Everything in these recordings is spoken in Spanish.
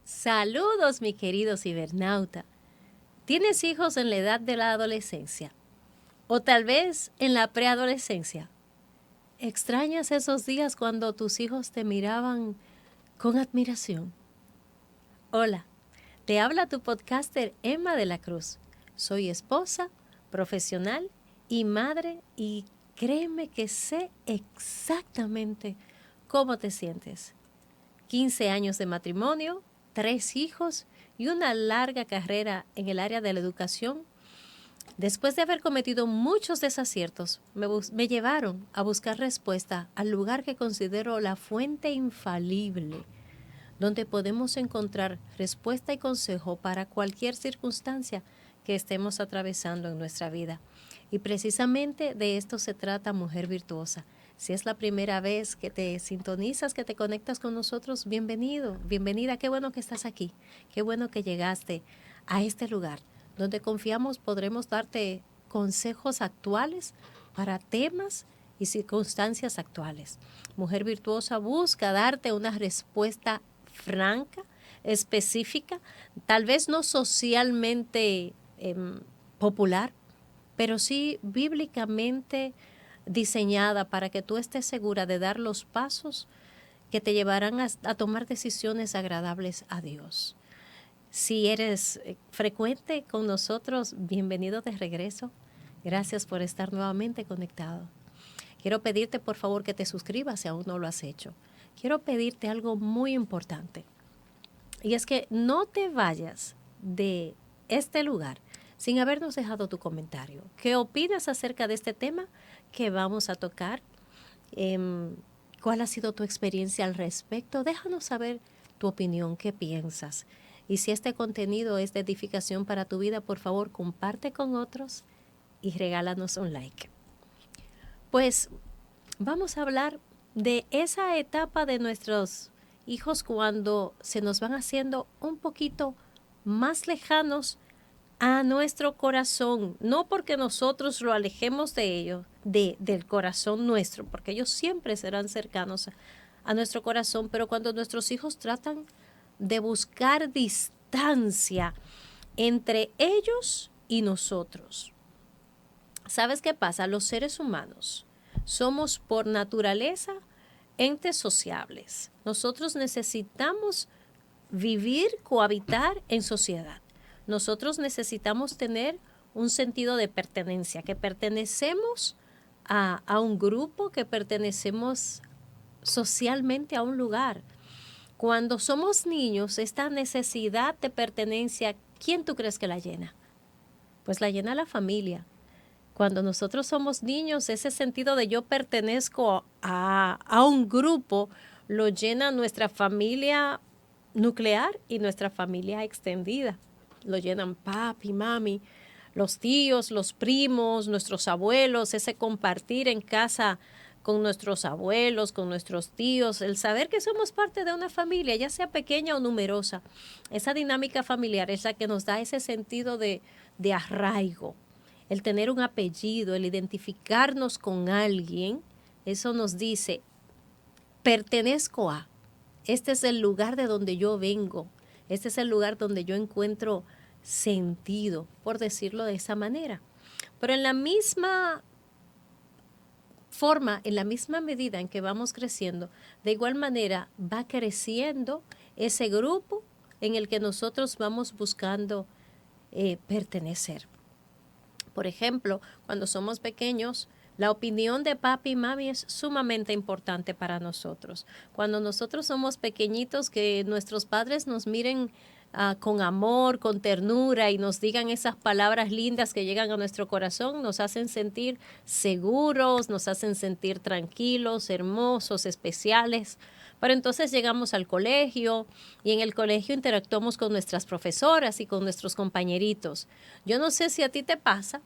Saludos, mi querido cibernauta. ¿Tienes hijos en la edad de la adolescencia? ¿O tal vez en la preadolescencia? ¿Extrañas esos días cuando tus hijos te miraban con admiración? Hola, te habla tu podcaster Emma de la Cruz. Soy esposa, profesional y madre y créeme que sé exactamente cómo te sientes. 15 años de matrimonio, 3 hijos y una larga carrera en el área de la educación. Después de haber cometido muchos desaciertos, me llevaron a buscar respuesta al lugar que considero la fuente infalible, donde podemos encontrar respuesta y consejo para cualquier circunstancia que estemos atravesando en nuestra vida. Y precisamente de esto se trata Mujer Virtuosa. Si es la primera vez que te sintonizas, que te conectas con nosotros, bienvenido, bienvenida. Qué bueno que estás aquí. Qué bueno que llegaste a este lugar donde confiamos podremos darte consejos actuales para temas y circunstancias actuales. Mujer Virtuosa busca darte una respuesta franca, específica, tal vez no socialmente popular, pero sí bíblicamente diseñada para que tú estés segura de dar los pasos que te llevarán a tomar decisiones agradables a Dios. Si eres frecuente con nosotros, bienvenido de regreso. Gracias por estar nuevamente conectado. Quiero pedirte por favor que te suscribas si aún no lo has hecho. Quiero pedirte algo muy importante. Y es que no te vayas de este lugar sin habernos dejado tu comentario. ¿Qué opinas acerca de este tema que vamos a tocar? ¿Cuál ha sido tu experiencia al respecto? Déjanos saber tu opinión, qué piensas. Y si este contenido es de edificación para tu vida, por favor, comparte con otros y regálanos un like. Pues vamos a hablar de esa etapa de nuestros hijos cuando se nos van haciendo un poquito más lejanos a nuestro corazón, no porque nosotros lo alejemos de ellos, del corazón nuestro, porque ellos siempre serán cercanos a nuestro corazón, pero cuando nuestros hijos tratan de buscar distancia entre ellos y nosotros. ¿Sabes qué pasa? Los seres humanos somos por naturaleza entes sociables. Nosotros necesitamos vivir, cohabitar en sociedad. Nosotros necesitamos tener un sentido de pertenencia, que pertenecemos a un grupo, que pertenecemos socialmente a un lugar. Cuando somos niños, esta necesidad de pertenencia, ¿quién tú crees que la llena? Pues la llena la familia. Cuando nosotros somos niños, ese sentido de yo pertenezco a un grupo lo llena nuestra familia nuclear y nuestra familia extendida. Lo llenan papi, mami, los tíos, los primos, nuestros abuelos, ese compartir en casa con nuestros abuelos, con nuestros tíos, el saber que somos parte de una familia, ya sea pequeña o numerosa. Esa dinámica familiar es la que nos da ese sentido de arraigo. El tener un apellido, el identificarnos con alguien, eso nos dice, pertenezco a, este es el lugar de donde yo vengo, este es el lugar donde yo encuentro sentido, por decirlo de esa manera. Pero en la misma forma, en la misma medida en que vamos creciendo, de igual manera va creciendo ese grupo en el que nosotros vamos buscando pertenecer. Por ejemplo, cuando somos pequeños, la opinión de papi y mami es sumamente importante para nosotros. Cuando nosotros somos pequeñitos, que nuestros padres nos miren con amor, con ternura y nos digan esas palabras lindas que llegan a nuestro corazón, nos hacen sentir seguros, nos hacen sentir tranquilos, hermosos, especiales. Pero entonces llegamos al colegio y en el colegio interactuamos con nuestras profesoras y con nuestros compañeritos. Yo no sé si a ti te pasa,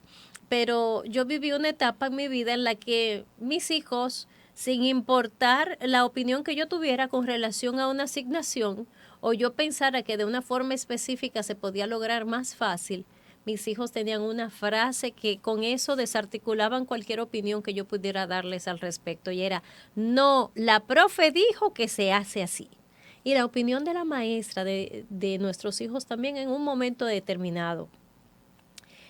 pero yo viví una etapa en mi vida en la que mis hijos, sin importar la opinión que yo tuviera con relación a una asignación, o yo pensara que de una forma específica se podía lograr más fácil, mis hijos tenían una frase que con eso desarticulaban cualquier opinión que yo pudiera darles al respecto y era, no, la profe dijo que se hace así. Y la opinión de la maestra de nuestros hijos también en un momento determinado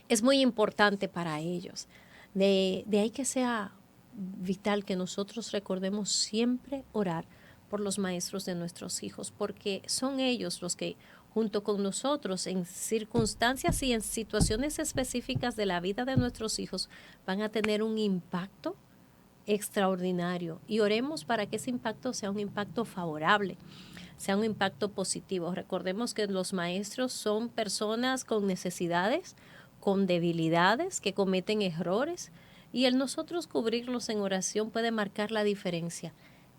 es muy importante para ellos. De ahí que sea vital que nosotros recordemos siempre orar por los maestros de nuestros hijos, porque son ellos los que, junto con nosotros, en circunstancias y en situaciones específicas de la vida de nuestros hijos, van a tener un impacto extraordinario. Y oremos para que ese impacto sea un impacto favorable, sea un impacto positivo. Recordemos que los maestros son personas con necesidades, con debilidades, que cometen errores, y el nosotros cubrirlos en oración puede marcar la diferencia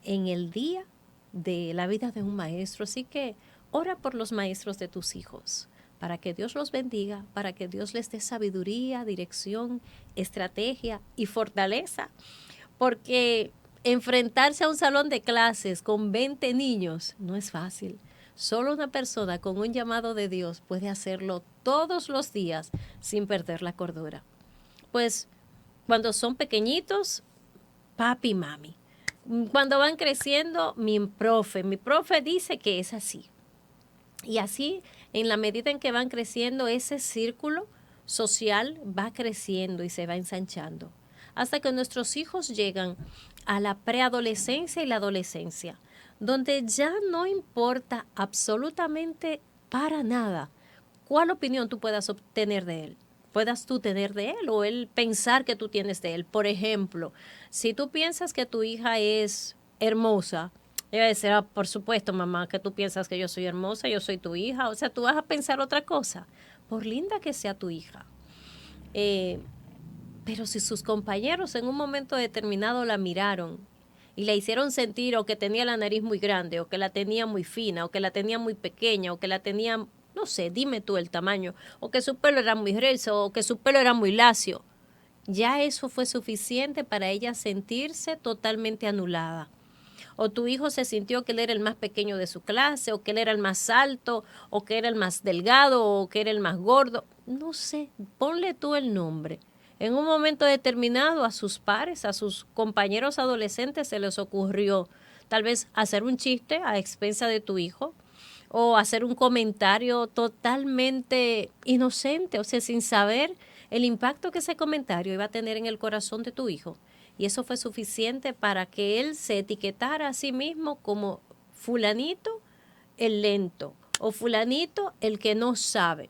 en el día de la vida de un maestro. Así que ora por los maestros de tus hijos, para que Dios los bendiga, para que Dios les dé sabiduría, dirección, estrategia y fortaleza, porque enfrentarse a un salón de clases con 20 niños no es fácil. Solo una persona con un llamado de Dios puede hacerlo todos los días sin perder la cordura. Pues cuando son pequeñitos, papi y mami. Cuando van creciendo, mi profe dice que es así. Y así, en la medida en que van creciendo, ese círculo social va creciendo y se va ensanchando, hasta que nuestros hijos llegan a la preadolescencia y la adolescencia, donde ya no importa absolutamente para nada cuál opinión tú puedas obtener de él, puedas tú tener de él o él pensar que tú tienes de él. Por ejemplo, si tú piensas que tu hija es hermosa, ella decía, por supuesto, mamá, que tú piensas que yo soy hermosa, yo soy tu hija. O sea, tú vas a pensar otra cosa, por linda que sea tu hija. Pero si sus compañeros en un momento determinado la miraron y la hicieron sentir o que tenía la nariz muy grande, o que la tenía muy fina, o que la tenía muy pequeña, o que la tenía, no sé, dime tú el tamaño, o que su pelo era muy grueso, o que su pelo era muy lacio, ya eso fue suficiente para ella sentirse totalmente anulada. O tu hijo se sintió que él era el más pequeño de su clase, o que él era el más alto, o que era el más delgado, o que era el más gordo. No sé, ponle tú el nombre. En un momento determinado a sus pares, a sus compañeros adolescentes se les ocurrió tal vez hacer un chiste a expensa de tu hijo, o hacer un comentario totalmente inocente, o sea, sin saber el impacto que ese comentario iba a tener en el corazón de tu hijo. Y eso fue suficiente para que él se etiquetara a sí mismo como fulanito el lento, o fulanito el que no sabe,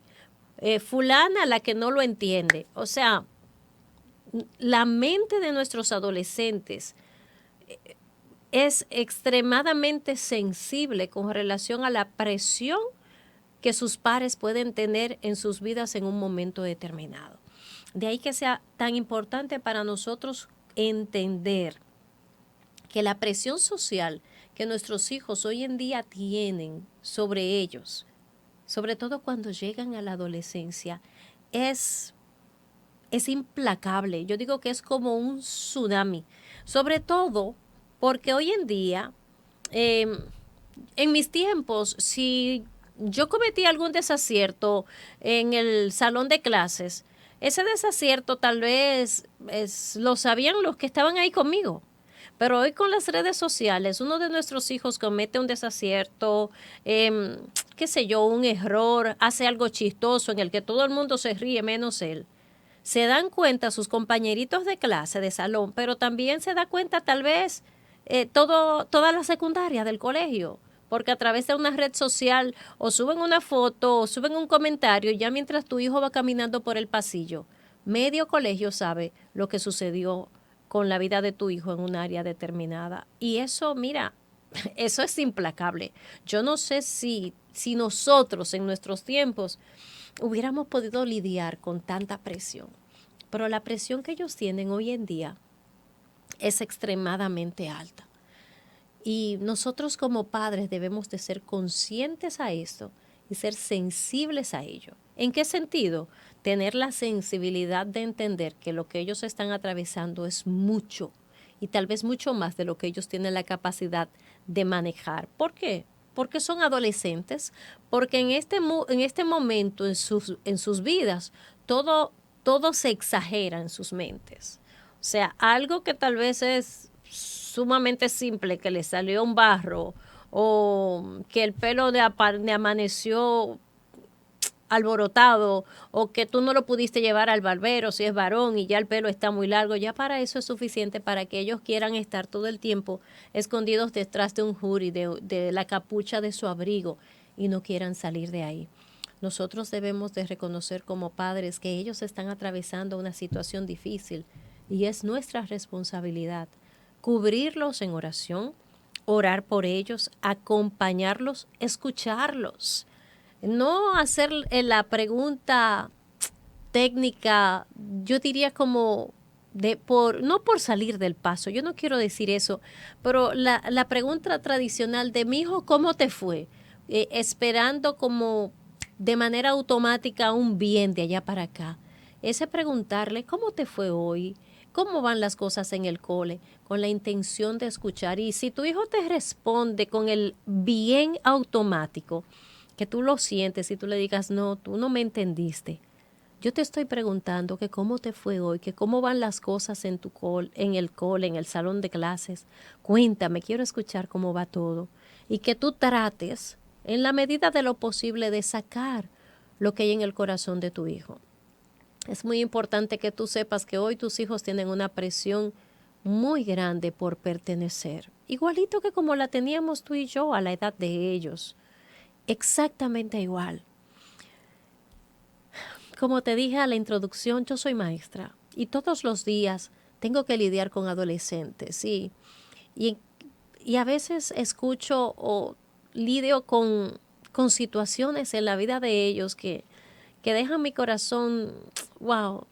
fulana la que no lo entiende. O sea, la mente de nuestros adolescentes es extremadamente sensible con relación a la presión que sus pares pueden tener en sus vidas en un momento determinado. De ahí que sea tan importante para nosotros entender que la presión social que nuestros hijos hoy en día tienen sobre ellos, sobre todo cuando llegan a la adolescencia, es implacable. Yo digo que es como un tsunami, sobre todo porque hoy en día, en mis tiempos, si yo cometí algún desacierto en el salón de clases, ese desacierto tal vez lo sabían los que estaban ahí conmigo. Pero hoy con las redes sociales, uno de nuestros hijos comete un desacierto, qué sé yo, un error, hace algo chistoso en el que todo el mundo se ríe menos él. Se dan cuenta sus compañeritos de clase, de salón, pero también se da cuenta tal vez toda la secundaria del colegio, porque a través de una red social o suben una foto o suben un comentario ya mientras tu hijo va caminando por el pasillo. Medio colegio sabe lo que sucedió con la vida de tu hijo en un área determinada. Y eso, mira, eso es implacable. Yo no sé si nosotros en nuestros tiempos hubiéramos podido lidiar con tanta presión. Pero la presión que ellos tienen hoy en día es extremadamente alta. Y nosotros como padres debemos de ser conscientes a esto y ser sensibles a ello. ¿En qué sentido? Tener la sensibilidad de entender que lo que ellos están atravesando es mucho y tal vez mucho más de lo que ellos tienen la capacidad de manejar. ¿Por qué? Porque son adolescentes, porque en este momento en sus vidas todo se exagera en sus mentes. O sea, algo que tal vez es sumamente simple, que le salió un barro o que el pelo le amaneció alborotado, o que tú no lo pudiste llevar al barbero si es varón y ya el pelo está muy largo, ya para eso es suficiente para que ellos quieran estar todo el tiempo escondidos detrás de un hoodie, de la capucha de su abrigo, y no quieran salir de ahí. Nosotros debemos de reconocer como padres que ellos están atravesando una situación difícil y es nuestra responsabilidad cubrirlos en oración, orar por ellos, acompañarlos, escucharlos. No hacer la pregunta técnica, yo diría como no por salir del paso, yo no quiero decir eso, pero la pregunta tradicional de mi hijo, ¿cómo te fue? Esperando como de manera automática un bien de allá para acá. Ese preguntarle, ¿cómo te fue hoy? ¿Cómo van las cosas en el cole? Con la intención de escuchar. Y si tu hijo te responde con el bien automático, que tú lo sientes y tú le digas, no, tú no me entendiste. Yo te estoy preguntando que cómo te fue hoy, que cómo van las cosas en en el cole, en el salón de clases. Cuéntame, quiero escuchar cómo va todo. Y que tú trates, en la medida de lo posible, de sacar lo que hay en el corazón de tu hijo. Es muy importante que tú sepas que hoy tus hijos tienen una presión muy grande por pertenecer, igualito que como la teníamos tú y yo a la edad de ellos. Exactamente igual. Como te dije a la introducción, yo soy maestra y todos los días tengo que lidiar con adolescentes, ¿sí? Y, y a veces escucho o lidio con situaciones en la vida de ellos que dejan mi corazón, wow,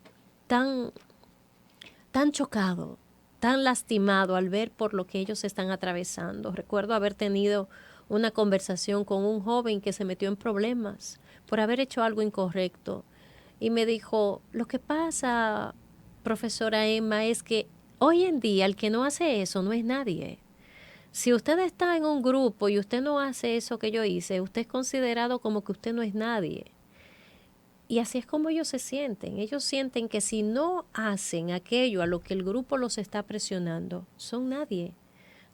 tan, tan chocado, tan lastimado al ver por lo que ellos están atravesando. Recuerdo haber tenido una conversación con un joven que se metió en problemas por haber hecho algo incorrecto. Y me dijo, lo que pasa, profesora Emma, es que hoy en día el que no hace eso no es nadie. Si usted está en un grupo y usted no hace eso que yo hice, usted es considerado como que usted no es nadie. Y así es como ellos se sienten. Ellos sienten que si no hacen aquello a lo que el grupo los está presionando, son nadie.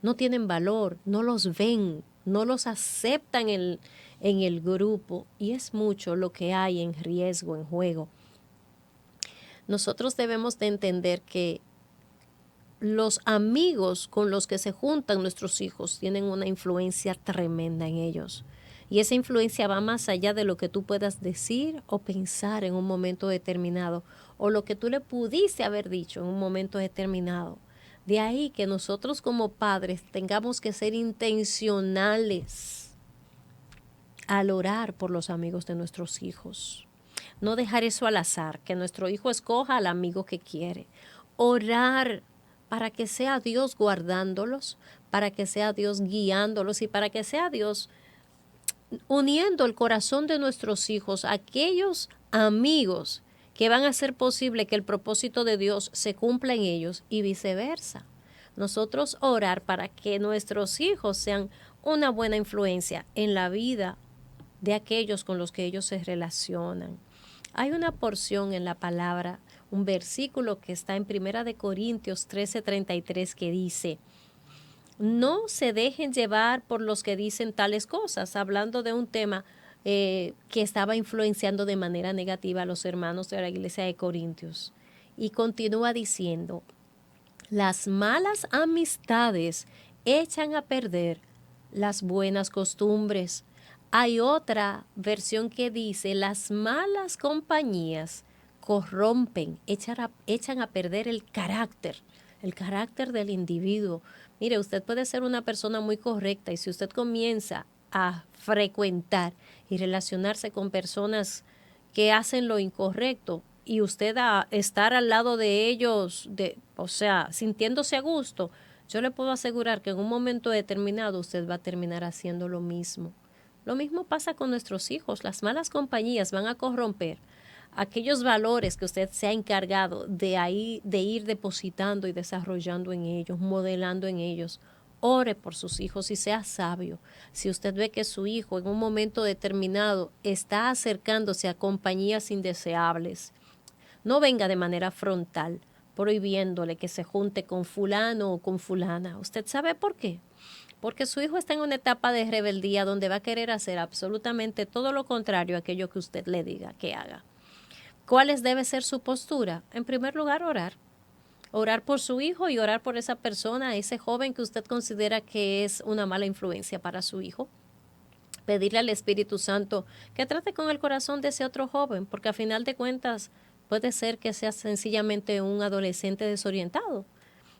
No tienen valor, no los ven, no los aceptan en el grupo. Y es mucho lo que hay en riesgo, en juego. Nosotros debemos de entender que los amigos con los que se juntan nuestros hijos tienen una influencia tremenda en ellos. Y esa influencia va más allá de lo que tú puedas decir o pensar en un momento determinado, o lo que tú le pudiste haber dicho en un momento determinado. De ahí que nosotros como padres tengamos que ser intencionales al orar por los amigos de nuestros hijos. No dejar eso al azar, que nuestro hijo escoja al amigo que quiere. Orar para que sea Dios guardándolos, para que sea Dios guiándolos y para que sea Dios uniendo el corazón de nuestros hijos a aquellos amigos que van a hacer posible que el propósito de Dios se cumpla en ellos y viceversa. Nosotros orar para que nuestros hijos sean una buena influencia en la vida de aquellos con los que ellos se relacionan. Hay una porción en la palabra, un versículo que está en Primera de Corintios 13:33 que dice, no se dejen llevar por los que dicen tales cosas, hablando de un tema que estaba influenciando de manera negativa a los hermanos de la iglesia de Corintios. Y continúa diciendo, las malas amistades echan a perder las buenas costumbres. Hay otra versión que dice, las malas compañías corrompen, echan a perder el carácter del individuo. Mire, usted puede ser una persona muy correcta y si usted comienza a frecuentar y relacionarse con personas que hacen lo incorrecto y usted a estar al lado de ellos, o sea, sintiéndose a gusto, yo le puedo asegurar que en un momento determinado usted va a terminar haciendo lo mismo. Lo mismo pasa con nuestros hijos. Las malas compañías van a corromper aquellos valores que usted se ha encargado de ir depositando y desarrollando en ellos, modelando en ellos. Ore por sus hijos y sea sabio. Si usted ve que su hijo en un momento determinado está acercándose a compañías indeseables, no venga de manera frontal prohibiéndole que se junte con fulano o con fulana. ¿Usted sabe por qué? porque su hijo está en una etapa de rebeldía donde va a querer hacer absolutamente todo lo contrario a aquello que usted le diga que haga. ¿Cuál debe ser su postura? En primer lugar, orar. Orar por su hijo y orar por esa persona, ese joven que usted considera que es una mala influencia para su hijo. Pedirle al Espíritu Santo que trate con el corazón de ese otro joven, porque a final de cuentas puede ser que sea sencillamente un adolescente desorientado,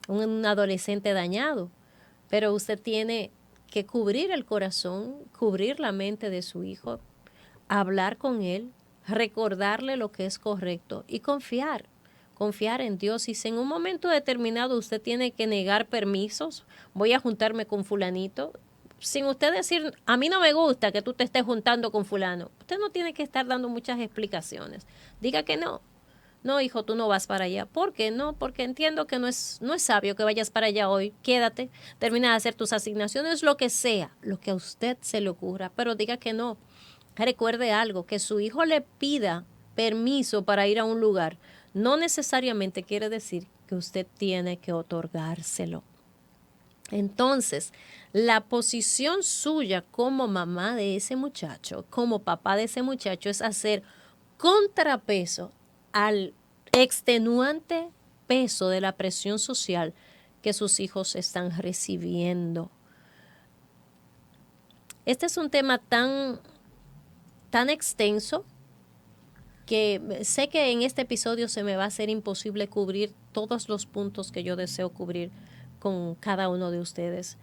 un adolescente dañado, pero usted tiene que cubrir el corazón, cubrir la mente de su hijo, hablar con él, recordarle lo que es correcto y confiar en Dios. Y si en un momento determinado usted tiene que negar permisos, voy a juntarme con fulanito, sin usted decir, a mí no me gusta que tú te estés juntando con fulano, usted no tiene que estar dando muchas explicaciones. Diga que no. No, hijo, tú no vas para allá. ¿Por qué no? Porque entiendo que no es sabio que vayas para allá hoy. Quédate, termina de hacer tus asignaciones, lo que sea, lo que a usted se le ocurra, pero diga que no. Recuerde algo, que su hijo le pida permiso para ir a un lugar, no necesariamente quiere decir que usted tiene que otorgárselo. Entonces, la posición suya como mamá de ese muchacho, como papá de ese muchacho, es hacer contrapeso al extenuante peso de la presión social que sus hijos están recibiendo. Este es un tema tan extenso que sé que en este episodio se me va a hacer imposible cubrir todos los puntos que yo deseo cubrir con cada uno de ustedes.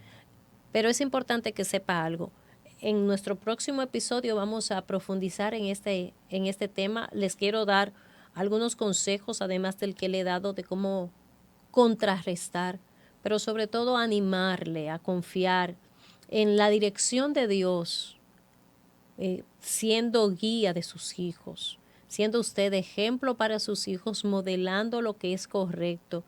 Pero es importante que sepa algo. En nuestro próximo episodio vamos a profundizar en este tema. Les quiero dar algunos consejos, además del que le he dado, de cómo contrarrestar, pero sobre todo animarle a confiar en la dirección de Dios, siendo guía de sus hijos, siendo usted ejemplo para sus hijos, modelando lo que es correcto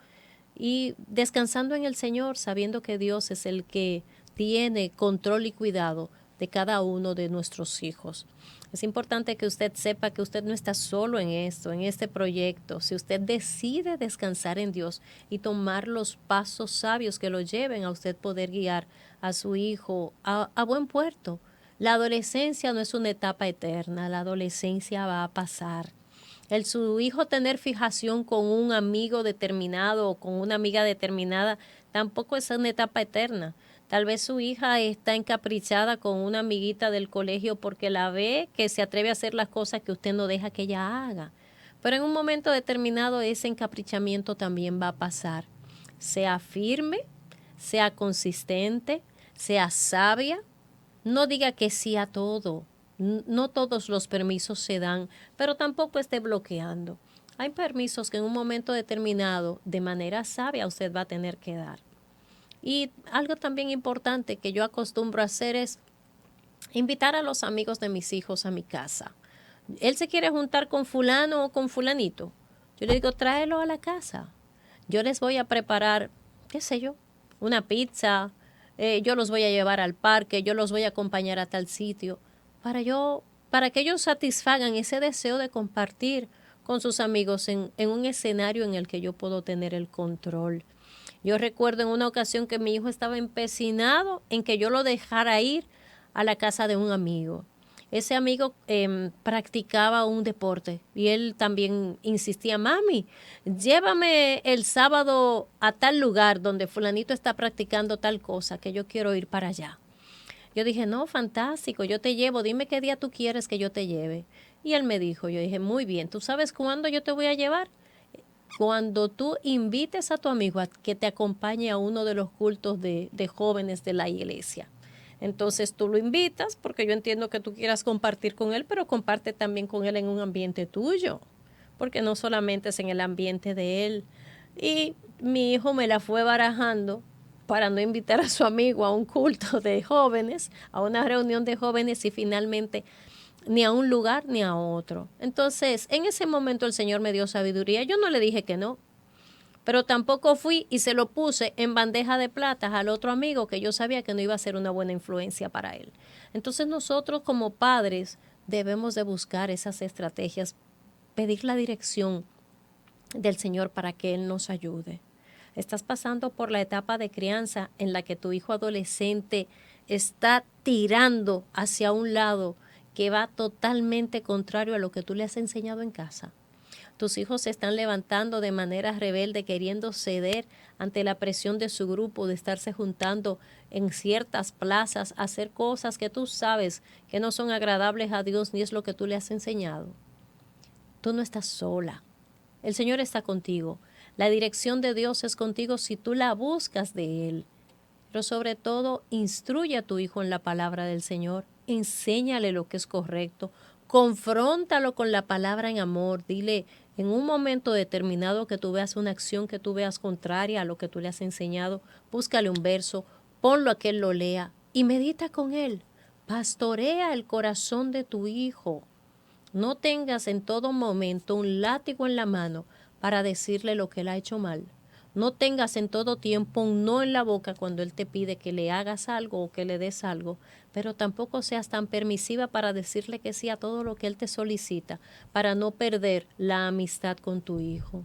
y descansando en el Señor, sabiendo que Dios es el que tiene control y cuidado de cada uno de nuestros hijos. Es importante que usted sepa que usted no está solo en esto, en este proyecto. Si usted decide descansar en Dios y tomar los pasos sabios que lo lleven a usted poder guiar a su hijo a buen puerto. La adolescencia no es una etapa eterna, la adolescencia va a pasar. Su hijo tener fijación con un amigo determinado o con una amiga determinada tampoco es una etapa eterna. Tal vez su hija está encaprichada con una amiguita del colegio porque la ve que se atreve a hacer las cosas que usted no deja que ella haga. Pero en un momento determinado ese encaprichamiento también va a pasar. Sea firme, sea consistente, sea sabia. No diga que sí a todo. No todos los permisos se dan, pero tampoco esté bloqueando. Hay permisos que en un momento determinado, de manera sabia, usted va a tener que dar. Y algo también importante que yo acostumbro a hacer es invitar a los amigos de mis hijos a mi casa. Él se quiere juntar con fulano o con fulanito. Yo le digo, tráelo a la casa. Yo les voy a preparar, qué sé yo, una pizza. Yo los voy a llevar al parque, yo los voy a acompañar a tal sitio, para que ellos satisfagan ese deseo de compartir con sus amigos en un escenario en el que yo puedo tener el control. Yo recuerdo en una ocasión que mi hijo estaba empecinado en que yo lo dejara ir a la casa de un amigo. Ese amigo practicaba un deporte y él también insistía, mami, llévame el sábado a tal lugar donde fulanito está practicando tal cosa, que yo quiero ir para allá. Yo dije, no, fantástico, yo te llevo, dime qué día tú quieres que yo te lleve. Y él me dijo, yo dije, muy bien, ¿tú sabes cuándo yo te voy a llevar? Cuando tú invites a tu amigo a que te acompañe a uno de los cultos de jóvenes de la iglesia. Entonces tú lo invitas porque yo entiendo que tú quieras compartir con él, pero comparte también con él en un ambiente tuyo, porque no solamente es en el ambiente de él. Y mi hijo me la fue barajando para no invitar a su amigo a un culto de jóvenes, a una reunión de jóvenes y finalmente ni a un lugar ni a otro. Entonces, en ese momento el Señor me dio sabiduría. Yo no le dije que no, pero tampoco fui y se lo puse en bandeja de plata al otro amigo que yo sabía que no iba a ser una buena influencia para él. Entonces nosotros como padres debemos de buscar esas estrategias, pedir la dirección del Señor para que Él nos ayude. Estás pasando por la etapa de crianza en la que tu hijo adolescente está tirando hacia un lado que va totalmente contrario a lo que tú le has enseñado en casa. Tus hijos se están levantando de manera rebelde, queriendo ceder ante la presión de su grupo, de estarse juntando en ciertas plazas, a hacer cosas que tú sabes que no son agradables a Dios ni es lo que tú le has enseñado. Tú no estás sola. El Señor está contigo. La dirección de Dios es contigo si tú la buscas de Él. Pero sobre todo, instruye a tu hijo en la palabra del Señor. Enséñale lo que es correcto. Confróntalo con la palabra en amor. Dile en un momento determinado que tú veas una acción que tú veas contraria a lo que tú le has enseñado. Búscale un verso, ponlo a que él lo lea y medita con él. Pastorea el corazón de tu hijo. No tengas en todo momento un látigo en la mano para decirle lo que él ha hecho mal. No tengas en todo tiempo un no en la boca cuando él te pide que le hagas algo o que le des algo, pero tampoco seas tan permisiva para decirle que sí a todo lo que él te solicita, para no perder la amistad con tu hijo.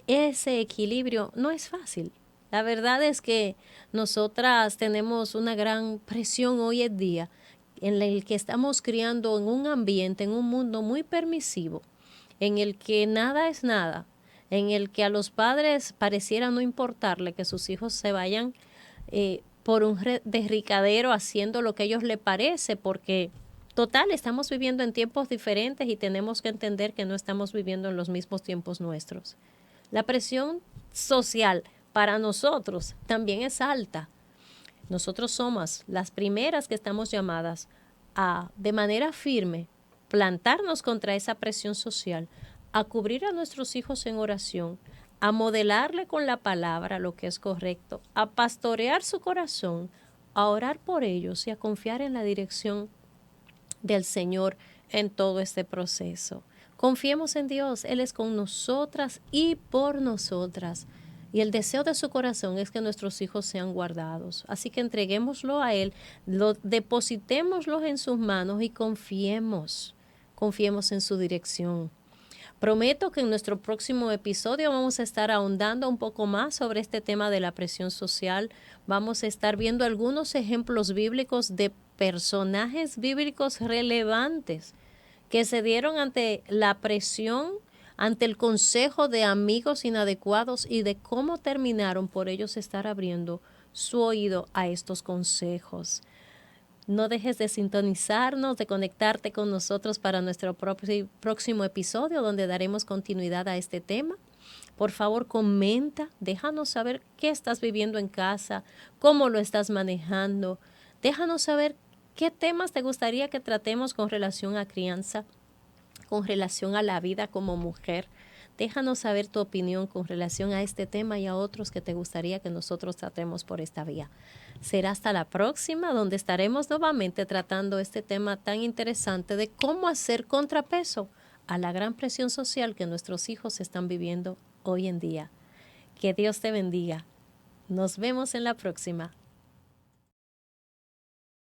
Ese equilibrio no es fácil. La verdad es que nosotras tenemos una gran presión hoy en día en el que estamos criando en un ambiente, en un mundo muy permisivo, en el que nada es nada, en el que a los padres pareciera no importarle que sus hijos se vayan por un derricadero haciendo lo que a ellos les parece, porque total, estamos viviendo en tiempos diferentes y tenemos que entender que no estamos viviendo en los mismos tiempos nuestros. La presión social para nosotros también es alta. Nosotros somos las primeras que estamos llamadas a, de manera firme, plantarnos contra esa presión social, a cubrir a nuestros hijos en oración, a modelarle con la palabra lo que es correcto, a pastorear su corazón, a orar por ellos y a confiar en la dirección del Señor en todo este proceso. Confiemos en Dios, Él es con nosotras y por nosotras. Y el deseo de su corazón es que nuestros hijos sean guardados. Así que entreguémoslo a Él, depositémoslo en sus manos y confiemos en su dirección. Prometo que en nuestro próximo episodio vamos a estar ahondando un poco más sobre este tema de la presión social. Vamos a estar viendo algunos ejemplos bíblicos de personajes bíblicos relevantes que se dieron ante la presión, ante el consejo de amigos inadecuados y de cómo terminaron por ellos estar abriendo su oído a estos consejos. No dejes de sintonizarnos, de conectarte con nosotros para nuestro próximo episodio donde daremos continuidad a este tema. Por favor, comenta, déjanos saber qué estás viviendo en casa, cómo lo estás manejando. Déjanos saber qué temas te gustaría que tratemos con relación a crianza, con relación a la vida como mujer. Déjanos saber tu opinión con relación a este tema y a otros que te gustaría que nosotros tratemos por esta vía. Será hasta la próxima, donde estaremos nuevamente tratando este tema tan interesante de cómo hacer contrapeso a la gran presión social que nuestros hijos están viviendo hoy en día. Que Dios te bendiga. Nos vemos en la próxima.